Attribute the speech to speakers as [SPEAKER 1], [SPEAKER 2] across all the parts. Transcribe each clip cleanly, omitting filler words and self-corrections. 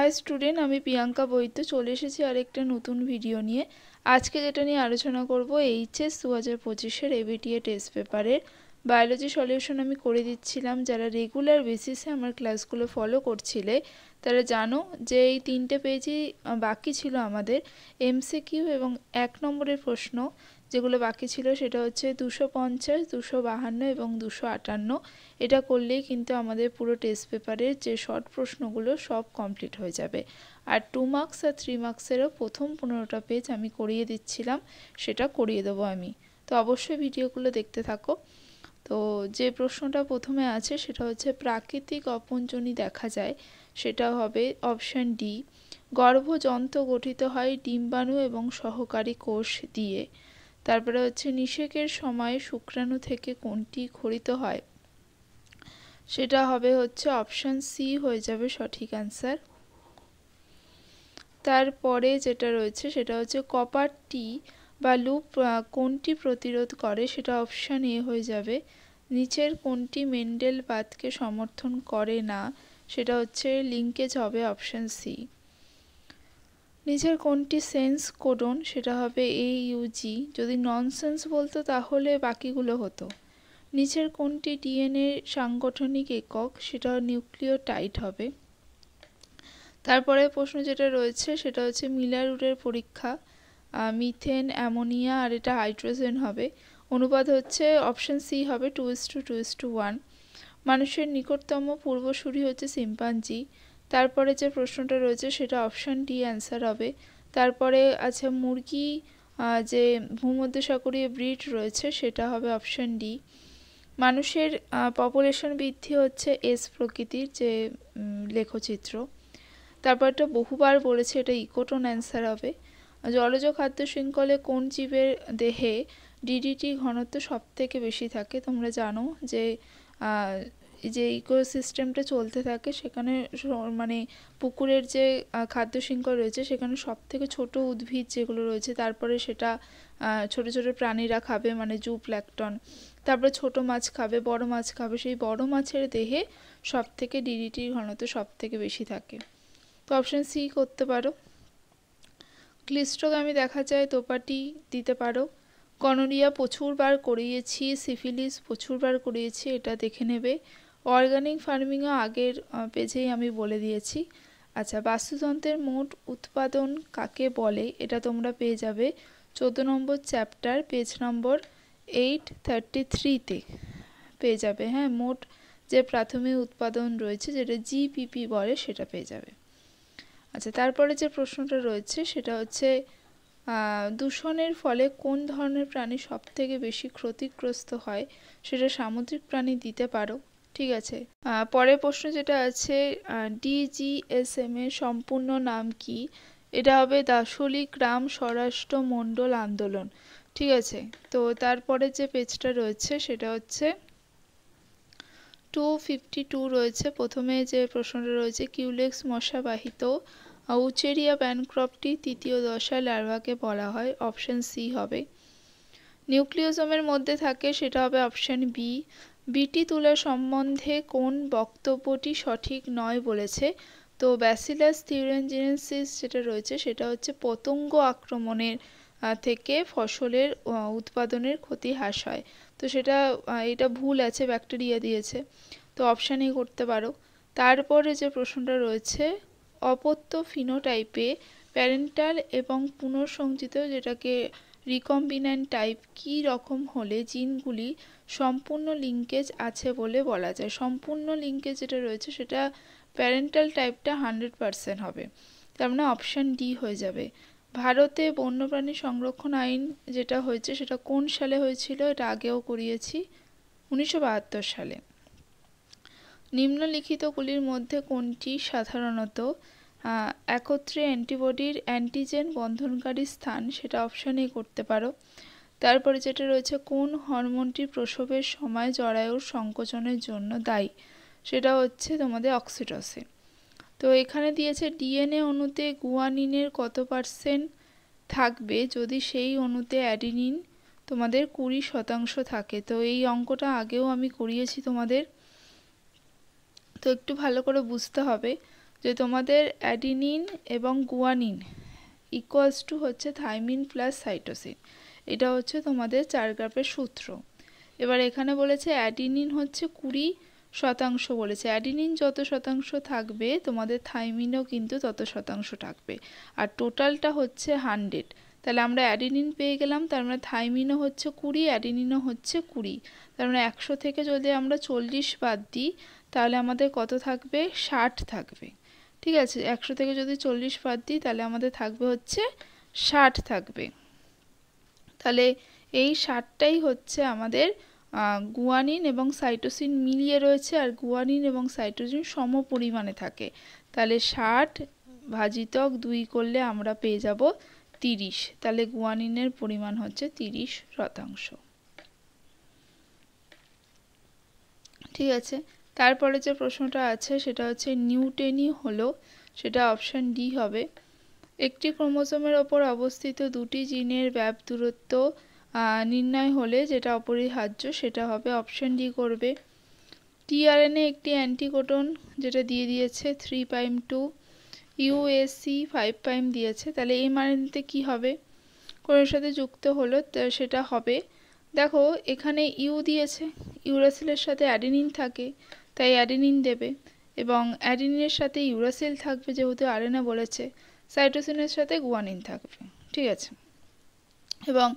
[SPEAKER 1] High student, আমি প্রিয়াঙ্কা বৈদ্য চলে এসেছি আরেকটা নতুন ভিডিও নিয়ে। আজকে যেটা নিয়ে আলোচনা করব এইচএস 2025-এর এবিটিএ টেস্ট পেপারের বায়োলজি সলিউশন আমি করে দিচ্ছিলাম। যারা রেগুলার বেসিসে আমার ক্লাসগুলো ফলো করছিলে তারা জানো যে এই 3টে পেজই বাকি ছিল আমাদের এমসিকিউ এবং 1 নম্বরের প্রশ্ন যেগুলো বাকি ছিল সেটা হচ্ছে 250, 252 এবং 258। এটা করলেই কিন্তু আমাদের পুরো টেস্ট পেপারের যে শর্ট প্রশ্নগুলো সব কমপ্লিট হয়ে যাবে। আর 2 মার্কস আর 3 মার্কসেরও প্রথম 15টা পেজ আমি করিয়ে দিচ্ছিলাম, সেটা করিয়ে দেবো আমি। তো অবশ্যই ভিডিওগুলো দেখতে থাকো। তো যে প্রশ্নটা প্রথমে আছে সেটা হচ্ছে প্রাকৃতিক অপঞ্জনী দেখা যায়, সেটা হবে অপশান ডি। গর্ভযন্ত্র গঠিত হয় ডিম্বাণু এবং সহকারী কোষ দিয়ে। তারপরে হচ্ছে নিষেকের সময় শুক্রাণু থেকে কোনটি ক্ষরিত হয়, সেটা হবে হচ্ছে অপশান সি হয়ে যাবে সঠিক অ্যান্সার। তারপরে যেটা রয়েছে সেটা হচ্ছে কপার টি বা লুপ কোনটি প্রতিরোধ করে, সেটা অপশান এ হয়ে যাবে। নিচের কোনটি মেন্ডেল পাথকে সমর্থন করে না, সেটা হচ্ছে লিঙ্কেজ হবে অপশান সি। নিচের কোনটি সেন্স কোডন, সেটা হবে AUG। যদি ননসেন্স বলতো তাহলে বাকিগুলো হতো। নিচের কোনটি ডিএনএ সাংগঠনিক একক, সেটা নিউক্লিওটাইড হবে। তারপরে প্রশ্ন যেটা রয়েছে সেটা হচ্ছে মিলার রুটের পরীক্ষা, মিথেন, অ্যামোনিয়া আর এটা হাইড্রোজেন হবে। অনুপাত হচ্ছে অপশান সি হবে 2:2:1। মানুষের নিকটতম পূর্বসূরি হচ্ছে শিম্পাঞ্জি। তারপরে যে প্রশ্নটা রয়েছে সেটা অপশান ডি অ্যান্সার হবে। তারপরে আছে মুরগি, যে ভূমধ্যসাগরীয় ব্রিড রয়েছে সেটা হবে অপশান ডি। মানুষের পপুলেশন বৃদ্ধি হচ্ছে এস প্রকৃতির যে লেখচিত্র। তারপর একটা বহুবার বলেছে, এটা ইকোটোন অ্যান্সার হবে। জলজ খাদ্য শৃঙ্খলে কোন জীবের দেহে ডিডিটি ঘনত্ব সব থেকে বেশি থাকে? তোমরা জানো যে যে ইকোসিস্টেমটা চলতে থাকে সেখানে মানে পুকুরের যে খাদ্য শৃঙ্খল রয়েছে সেখানে সব থেকে ছোট উদ্ভিদ যেগুলো রয়েছে তারপরে সেটা ছোট ছোট প্রাণীরা খাবে, মানে জুপ্ল্যাঙ্কটন। তারপরে ছোট মাছ খাবে, বড় মাছ খাবে, সেই বড় মাছের দেহে সব থেকে ডিডিটির ঘনত্ব সব থেকে বেশি থাকে। তো অপশান সি করতে পারো। ক্লিস্ট্রোগামী দেখা যায় তোপাটি দিতে পারো। গনোরিয়া প্রচুরবার করিয়েছি, সিফিলিস প্রচুরবার করিয়েছি, এটা দেখে নেবে। অর্গানিক ফার্মিংও আগের পেজেই আমি বলে দিয়েছি। আচ্ছা, বাস্তুতন্ত্রের মোট উৎপাদন কাকে বলে, এটা তোমরা পেয়ে যাবে 14 নম্বর চ্যাপ্টার পেজ নম্বর 833-তে পেয়ে যাবে। হ্যাঁ, মোট যে প্রাথমিক উৎপাদন রয়েছে যেটা জিপিপি বলে সেটা পেয়ে যাবে। আচ্ছা, তারপরে যে প্রশ্নটা রয়েছে সেটা হচ্ছে দূষণের ফলে কোন ধরনের প্রাণী সব থেকে বেশি ক্ষতিগ্রস্ত হয়, সেটা সামুদ্রিক প্রাণী দিতে পারো। ঠিক আছে, পরের প্রশ্ন যেটা আছে DGSM এর সম্পূর্ণ নাম কি, এটা হবে দার্শনিক রাম স্বরাষ্ট্র মণ্ডল আন্দোলন। ঠিক আছে, তো তারপরে যে পেজটা রয়েছে সেটা হচ্ছে 252 রয়েছে। প্রথমে যে প্রশ্নটা রয়েছে কিউলেক্স মশাবাহিত উচেরিয়া ব্যানক্রফটি তৃতীয় দশা লার্ভাকে বলা হয়, অপশান সি হবে। নিউক্লিওজোমের মধ্যে থাকে সেটা হবে অপশান বি। বিটি তুলা সম্বন্ধে কোন বক্তব্যটি সঠিক নয় বলেছে? তো ব্যাসিলাস থিউরেনজিনেসিস যেটা রয়েছে সেটা হচ্ছে পতঙ্গ আক্রমণের থেকে ফসলের উৎপাদনের ক্ষতি হ্রাস হয়। তো সেটা এটা ভুল আছে, ব্যাকটেরিয়া দিয়েছে, তো অপশান এ করতে পারো। তারপরে যে প্রশ্নটা রয়েছে অপত্য ফিনোটাইপে প্যারেন্টাল এবং পুনঃসংযোজিত যেটাকে রিকম্বিন্যান্ট টাইপ কী রকম হলে জিনগুলি সম্পূর্ণ লিঙ্কেজ আছে বলে বলা যায়? সম্পূর্ণ লিঙ্কেজ যেটা রয়েছে সেটা প্যারেন্টাল টাইপটা 100% হবে, তার মানে অপশান ডি হয়ে যাবে। ভারতে বন্যপ্রাণী সংরক্ষণ আইন যেটা হয়েছে সেটা কোন সালে হয়েছিল, এটা আগেও করিয়েছি, 1972 সালে। নিম্নলিখিতগুলির মধ্যে কোনটি সাধারণত একত্রে অ্যান্টিবডির অ্যান্টিজেন বন্ধনকারী স্থান, সেটা অপশান এ করতে পারো। তারপরে যেটা রয়েছে কোন হরমোনটি প্রসবের সময় জরায়ুর সংকোচনের জন্য দায়ী, সেটা হচ্ছে তোমাদের অক্সিটোসিন। তো এখানে দিয়েছে ডিএনএ অণুতে গুয়ানিনের কত % থাকবে যদি সেই অণুতে অ্যাডিনিন তোমাদের 20% থাকে। তো এই অঙ্কটা আগেও আমি করিয়েছি তোমাদের, তো একটু ভালো করে বুঝতে হবে। যে তোমাদের অ্যাডিনিন এবং গুয়ানিন ইকুয়ালস টু হচ্ছে থাইমিন প্লাস সাইটোসিন, এটা হচ্ছে তোমাদের 4 গ্রাফের সূত্র। এবার এখানে বলেছে অ্যাডিনিন হচ্ছে 20% বলেছে, অ্যাডিনিন যত শতাংশ থাকবে তোমাদের থাইমিনও কিন্তু তত শতাংশ থাকবে, আর টোটালটা হচ্ছে 100। তাহলে আমরা অ্যাডিনিন পেয়ে গেলাম, তার মানে থাইমিনও হচ্ছে 20, অ্যাডিনিনও হচ্ছে 20, তার মানে 100 থেকে যদি আমরা 40 বাদ দিই তাহলে আমাদের কত থাকবে, 60 থাকবে। ঠিক আছে, 100 থেকে যদি 40 বাদ দিই তাহলে আমাদের থাকবে হচ্ছে 60 থাকবে। তাহলে এই 60টাই হচ্ছে আমাদের গুয়ানিন এবং সাইটোসিন মিলিয়ে রয়েছে, আর গুয়ানিন এবং সাইটোসিন সম পরিমাণে থাকে। তাহলে 60 ভাজিতক 2 করলে আমরা পেয়ে যাব 30, তাহলে গুয়ানিনের পরিমাণ হচ্ছে 30%। ঠিক আছে, তারপরে যে প্রশ্নটা আছে সেটা হচ্ছে নিউটেনি হলো, সেটা অপশান ডি হবে। একটি ক্রোমোজোমের ওপর অবস্থিত দুটি জিনের ব্যাপ দূরত্ব নির্ণয় হলে যেটা অপরিহার্য সেটা হবে অপশান ডি করবে। টিআরএনএ একটি অ্যান্টিকোডন যেটা দিয়ে দিয়েছে 3'2, ইউএসসি 5' দিয়েছে, তাহলে এই মানে নিতে কী হবে, কোনের সাথে যুক্ত হলো সেটা হবে, দেখো এখানে ইউ দিয়েছে, ইউরাসিলের সাথে অ্যাডেনিন থাকে তাই অ্যাডেনিন দেবে, এবং অ্যাডেনিনের সাথে ইউরাসিল থাকবে যেহেতু আরএনএ বলেছে, সাইটোসিনের সাথে গুয়ানিন থাকবে। ঠিক আছে, এবং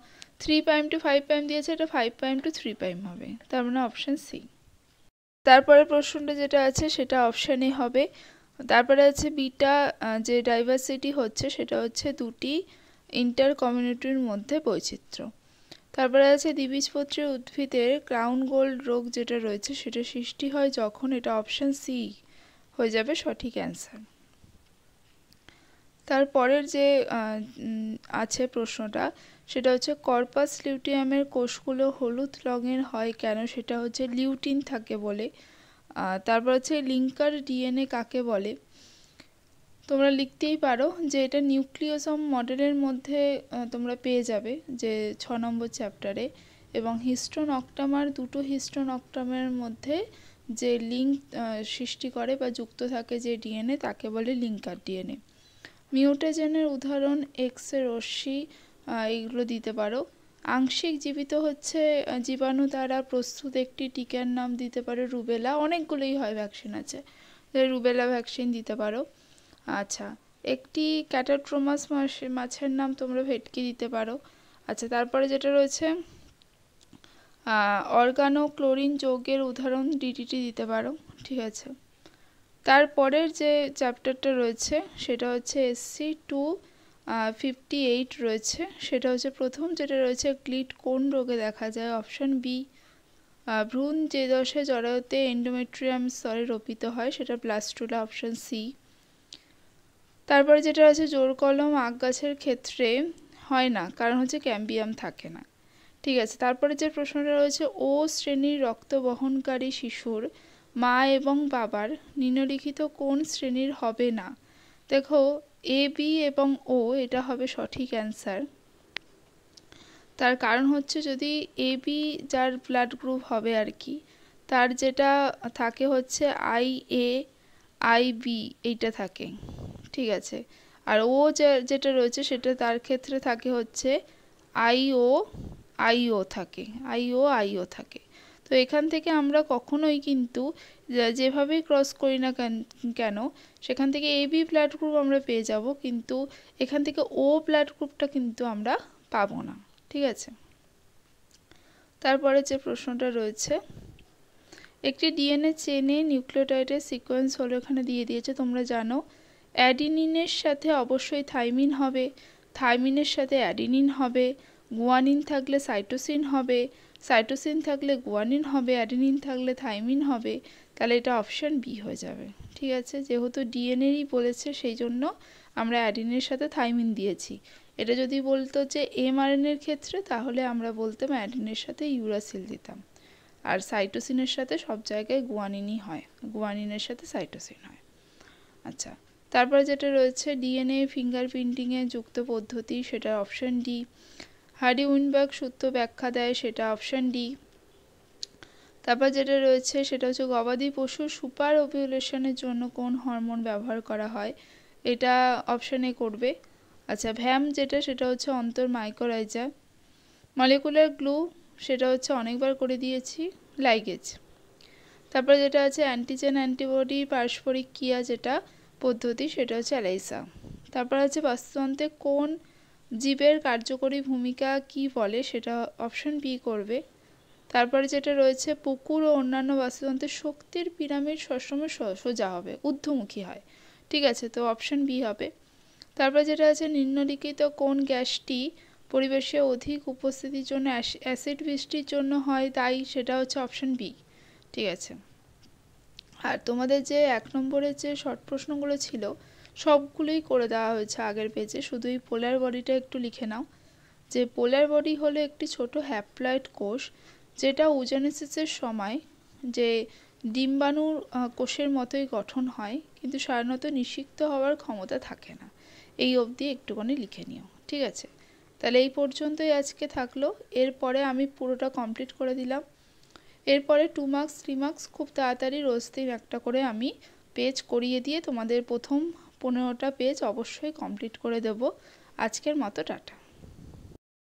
[SPEAKER 1] 3' to 5' দিয়েছে, এটা 5' to 3' হবে, তার মানে অপশান সি। তারপরে প্রশ্নটা যেটা আছে সেটা অপশান এ হবে। তারপরে আছে বিটা যে ডাইভার্সিটি হচ্ছে সেটা হচ্ছে দুটি ইন্টার কমিউনিটির মধ্যে বৈচিত্র্য। তারপরে আছে দ্বিবীজপত্রী উদ্ভিদের ক্রাউন গোল্ড রোগ যেটা রয়েছে সেটা সৃষ্টি হয় যখন, এটা অপশান সি হয়ে যাবে সঠিক অ্যান্সার। তারপরের যে আছে প্রশ্নটা সেটা হচ্ছে কর্পাস লিউটিয়ামের কোষগুলো হলুদ রঙের হয় কেন, সেটা হচ্ছে লিউটিন থাকে বলে। তারপর হচ্ছে লিঙ্কার ডিএনএ কাকে বলে, তোমরা লিখতেই পারো যে এটা নিউক্লিওসোম মডেলের মধ্যে তোমরা পেয়ে যাবে যে 6 নম্বর চ্যাপ্টারে, এবং হিস্টোন অক্টামার দুটো হিস্টোন অক্টামের মধ্যে যে লিঙ্ক সৃষ্টি করে বা যুক্ত থাকে যে ডিএনএ তাকে বলে লিঙ্কার ডিএনএ। মিউটেজেনের উদাহরণ এক্সের রশ্মি, এইগুলো দিতে পারো। আংশিক জীবিত হচ্ছে জীবাণু দ্বারা প্রস্তুত একটি টিকার নাম দিতে পারো রুবেলা, অনেকগুলোই হয় ভ্যাকসিন আছে, রুবেলা ভ্যাকসিন দিতে পারো। আচ্ছা, একটি ক্যাটাট্রোমাস মাছের নাম তোমরা ভেটকি দিতে পারো। আচ্ছা, তারপরে যেটা রয়েছে অর্গানো ক্লোরিন যৌগের উদাহরণ ডিডিটি দিতে পারো। ঠিক আছে, তারপরের যে চ্যাপ্টারটা রয়েছে সেটা হচ্ছে SC258 রয়েছে, সেটা হচ্ছে প্রথম যেটা রয়েছে গ্লিট কোন রোগে দেখা যায়, অপশান বি। ভ্রূণ যে দশায় জরায়ুতে এন্ডোমেট্রিয়াম স্তরে রোপিত হয় সেটা ব্লাস্টুলা, অপশান সি। তারপরে যেটা আছে জোর কলম আখ গাছের ক্ষেত্রে হয় না, কারণ হচ্ছে ক্যাম্বিয়াম থাকে না। ঠিক আছে, তারপরে যে প্রশ্নটা রয়েছে ও শ্রেণীর রক্ত বহনকারী শিশুর মা এবং বাবার নিম্নলিখিত কোন শ্রেণীর হবে না, দেখো এ বি এবং ও এটা হবে সঠিক অ্যান্সার। তার কারণ হচ্ছে যদি এ বি যার ব্লাড গ্রুপ হবে আর কি, তার যেটা থাকে হচ্ছে IA IB এইটা থাকে। ঠিক আছে, আর ও যেটা রয়েছে সেটা তার ক্ষেত্রে থাকে হচ্ছে IO থাকে, IO থাকে। তো এখান থেকে আমরা কখনোই কিন্তু যেভাবেই ক্রস করি না কেন সেখান থেকে AB ব্লাড গ্রুপ আমরা পেয়ে যাব, কিন্তু এখান থেকে ও ব্লাড গ্রুপটা কিন্তু আমরা পাবো না। ঠিক আছে, তারপরে যে প্রশ্নটা রয়েছে একটি ডিএনএ চেনে নিউক্লিওটাইডের সিকোয়েন্স হলো, এখানে দিয়ে দিয়েছে তোমরা জানো। অ্যাডিনিনের সাথে অবশ্যই থাইমিন হবে, থাইমিনের সাথে অ্যাডিনিন হবে, গুয়ানিন থাকলে সাইটোসিন হবে, সাইটোসিন থাকলে গুয়ানিন হবে, অ্যাডিনিন থাকলে থাইমিন হবে, তাহলে এটা অপশান বি হয়ে যাবে। ঠিক আছে, যেহেতু ডিএনএরই বলেছে সেই জন্য আমরা অ্যাডিনের সাথে থাইমিন দিয়েছি। এটা যদি বলতো যে mRNA-এর ক্ষেত্রে তাহলে আমরা বলতাম অ্যাডিনের সাথে ইউরাসিল দিতাম, আর সাইটোসিনের সাথে সব জায়গায় গুয়ানিনই হয়, গুয়ানিনের সাথে সাইটোসিন হয়। আচ্ছা, তারপরে যেটা রয়েছে ডিএনএ ফিঙ্গারপ্রিন্টিংয়ে যুক্ত পদ্ধতি সেটা অপশান ডি। হার্ডি উইনবার্গ সূত্র ব্যাখ্যা দেয় সেটা অপশান ডি। তারপর যেটা রয়েছে সেটা হচ্ছে গবাদি পশুর সুপার ওভিউলেশনের জন্য কোন হরমোন ব্যবহার করা হয়, এটা অপশান এ করবে। আচ্ছা, ভ্যাম যেটা সেটা হচ্ছে অন্তর মাইকোরাইজা। মলিকুলার গ্লু সেটা হচ্ছে অনেকবার করে দিয়েছি, লাইগেজ। তারপরে যেটা আছে অ্যান্টিজেন অ্যান্টিবডি পারস্পরিক ক্রিয়া যেটা পদ্ধতি, সেটা হচ্ছে অ্যালাইসা। তারপর আছে বাস্তুতন্ত্রে কোন জীবের কার্যকরী ভূমিকা কি বলে, সেটা অপশন বি করবে। তারপরে যেটা রয়েছে পুকুর ও অন্যান্য বাস্তুতন্ত্রের শক্তির পিরামিড সবসময় সোজা হবে, ঊর্ধ্বমুখী হয়। ঠিক আছে, তো অপশন বি হবে। তারপরে যেটা আছে নিম্নলিখিত কোন গ্যাসটি পরিবেশে অধিক উপস্থিতির জন্য অ্যাসিড বৃষ্টির জন্য হয় তাই, সেটা হচ্ছে অপশন বি। ঠিক আছে, আর তোমাদের যে 1 নম্বরের যে শর্ট প্রশ্নগুলো ছিল সবগুলোই করে দেওয়া হয়েছে আগের পেজে, শুধু এই পোলার বডিটা একটু লিখে নাও। যে পোলার বডি হলো একটি ছোট হ্যাপ্লয়েড কোষ যেটা ওজেনেসিসের সময় যে ডিম্বাণুর কোষের মতোই গঠন হয়, কিন্তু সাধারণত নিষিক্ত হওয়ার ক্ষমতা থাকে না। এই অবধি একটুখানি লিখে নিও। ঠিক আছে, তাহলে এই পর্যন্তই আজকে থাকলো। এরপরে আমি পুরোটা কমপ্লিট করে দিলাম। এরপরে 2 মার্কস 3 মার্কস খুব তাড়াতাড়ি রোজ দিন একটা করে আমি পেজ করিয়ে দিয়ে তোমাদের প্রথম 15টা পেজ অবশ্যই কমপ্লিট করে দেব। আজকের মতো টাটা।